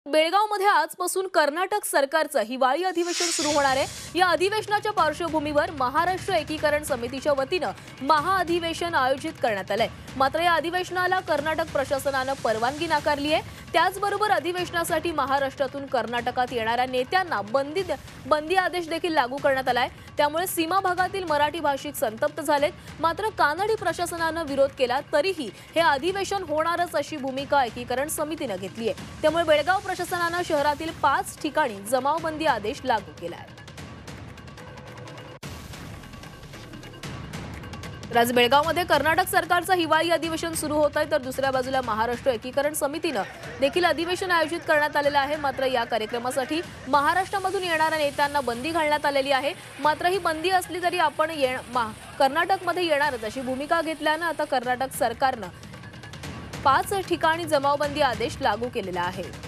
बेळगावमध्ये आजपासून कर्नाटक सरकारचं हिवाळी अधिवेशन सुरू होणार आहे। या अधिवेशनाच्या पार्श्वभूमीवर महाराष्ट्र एकीकरण समितीच्या वतीने महाअधिवेशन आयोजित करण्यात आले। मात्र या अधिवेशनाला कर्नाटक प्रशासनाने परवानगी नाकारली आहे। त्याचबरोबर अधिवेशनासाठी महाराष्ट्रातून कर्नाटकात येणाऱ्या नेत्यांना बंदी आदेश देखील लागू करण्यात आलाय। त्यामुळे सीमा भागातील मराठी भाषिक संतप्त झालेत। मात्र कानडी प्रशासनाने विरोध केला तरीही हे अधिवेशन होणारच अशी भूमिका एकीकरण समितीने घेतली आहे। त्यामुळे बेळगाव प्रशासनाने शहरातील 5 ठिकाणी जमावबंदी आदेश लागू केला आहे। आज बेळगावमध्ये कर्नाटक सरकारचं हिवाळी अधिवेशन सुरू होत आहे, तर दुसऱ्या बाजूला महाराष्ट्र एकीकरण समितीने देखील अधिवेशन आयोजित करण्यात आलेलं आहे। मात्र या कार्यक्रमासाठी महाराष्ट्रामधून येणाऱ्या नेत्यांना बंदी घालण्यात आलेली आहे। मात्र ही बंदी असली तरी आपण कर्नाटकमध्ये येणारच अशी भूमिका घेतल्याने आता कर्नाटक सरकारने 5 ठिकाणी जमावबंदी आदेश लागू केलेला आहे।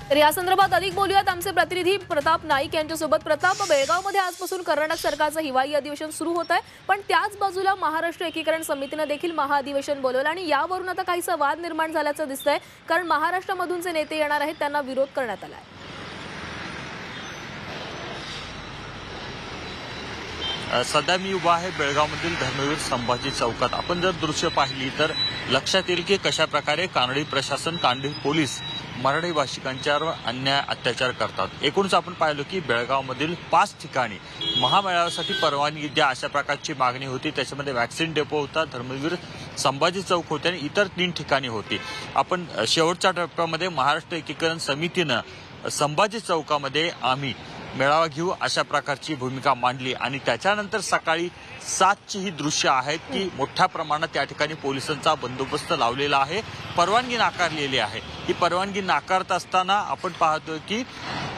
तर या संदर्भात अधिक बोलूयात आमचे प्रतिनिधी प्रताप नाईक यांच्यासोबत। प्रताप, बेळगावमध्ये आजपासून कर्नाटक सरकारचं हिवाळी अधिवेशन सुरू होत आहे, पण त्याच बाजूला महाराष्ट्र एकीकरण समितीने देखील महाअधिवेशन बोलवलं आणि यावरून आता काहीसा वाद निर्माण झाल्याचं दिसतंय, कारण महाराष्ट्रामधून जे नेते येणार आहेत त्यांना विरोध करण्यात आलाय। सध्या मी उभा आहे बेळगावमधील धर्मवीर संभाजी चौकात। आपण जर दृश्य पाहिली तर लक्षात येईल की कशा प्रकारे कानडी प्रशासन, कानडी पोलीस मराठी भाषिकांच्यावर अन्याय अत्याचार करतात। एकूणच आपण पाहिलं की बेळगावमधील 5 ठिकाणी महामेळाव्यासाठी परवानगी द्या अशा प्रकारची मागणी होती। त्याच्यामध्ये वॅक्सिन डेपो होता, धर्मवीर संभाजी चौक होते आणि इतर 3 ठिकाणी होती। आपण शेवटच्या टप्प्यामध्ये महाराष्ट्र एकीकरण समितीनं संभाजी चौकामध्ये आम्ही मेळावा घेऊ अशा प्रकारची भूमिका मांडली आणि त्याच्यानंतर सकाळी 7ची ही दृश्य आहेत की मोठ्या प्रमाणात त्या ठिकाणी पोलिसांचा बंदोबस्त लावलेला आहे, परवानगी नाकारलेली आहे। ही परवानगी नाकारत असताना आपण पाहतोय की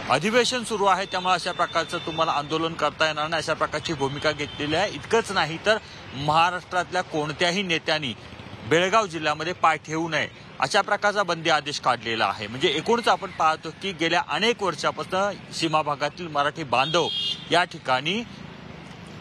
अधिवेशन सुरू आहे, त्यामुळे अशा प्रकारचं तुम्हाला आंदोलन करता येणार नाही अशा प्रकारची भूमिका घेतलेली आहे। इतकंच नाही तर महाराष्ट्रातल्या कोणत्याही नेत्यांनी बेळगाव जिल्ह्यामध्ये पाय ठेवू नये अशा प्रकारचा बंदी आदेश काढलेला आहे। म्हणजे एकूणच आपण पाहतो की गेल्या अनेक वर्षापासून सीमा भागातील मराठी बांधव या ठिकाणी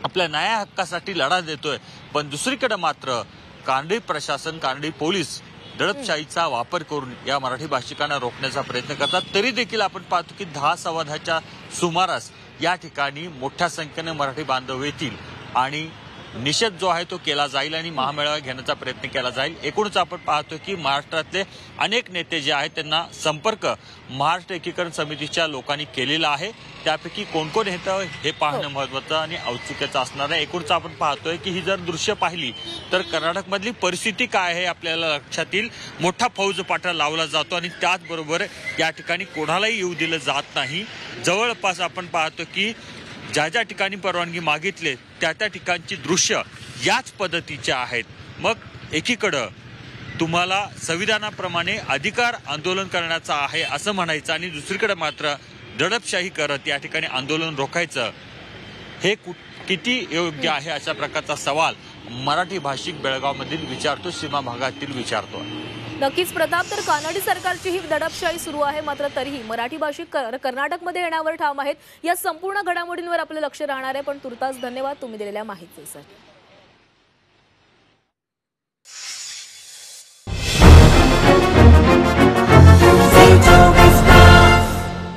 आपल्या न्याय हक्कासाठी लढा देतोय, पण दुसरीकडे मात्र कानडी प्रशासन, कानडी पोलीस दडपशाहीचा वापर करून या मराठी भाषिकांना रोखण्याचा प्रयत्न करतात। तरी देखील आपण पाहतो की 10-10:15च्या सुमारास या ठिकाणी मोठ्या संख्येने मराठी बांधव येतील आणि निषेध जो आहे तो केला जाईल आणि महामेळावा घेण्याचा प्रयत्न केला जाईल। एकूणच आपण पाहतो की महाराष्ट्रातले अनेक नेते जे आहेत त्यांना संपर्क महाराष्ट्र एकीकरण समितीच्या लोकांनी केलेला आहे। त्यापैकी कोण कोण येतं हे पाहणं महत्त्वाचं आणि औत्सुक्याचं असणार आहे। एकूणच आपण पाहतोय की ही जर दृश्य पाहिली तर कर्नाटकमधली परिस्थिती काय आहे आपल्याला लक्षात येईल। मोठा फौजपाटा लावला जातो आणि त्याचबरोबर या ठिकाणी कोणालाही येऊ दिलं जात नाही। जवळपास आपण पाहतो की ज्या ठिकाणी परवानगी मागितले त्या ठिकाणची दृश्य याच पद्धतीचे आहेत। मग एकीकडे तुम्हाला संविधानाप्रमाणे अधिकार आंदोलन करण्याचा आहे असं म्हणायचं आणि दुसरीकडे मात्र दडपशाही करत या ठिकाणी आंदोलन रोखायचं, हे किती योग्य आहे अशा प्रकारचा सवाल मराठी भाषिक बेळगावमधील विचारतो, सीमा भागातील विचारतो। नक्कीच प्रताप, तर कानडी सरकारची ही दडपशाही सुरू आहे, मात्र तरीही मराठी भाषिक कर्नाटकमध्ये येण्यावर ठाम आहेत। या संपूर्ण घडामोडींवर आपलं लक्ष राहणार आहे। पण तुर्तास धन्यवाद तुम्ही दिलेल्या माहितीसाठी।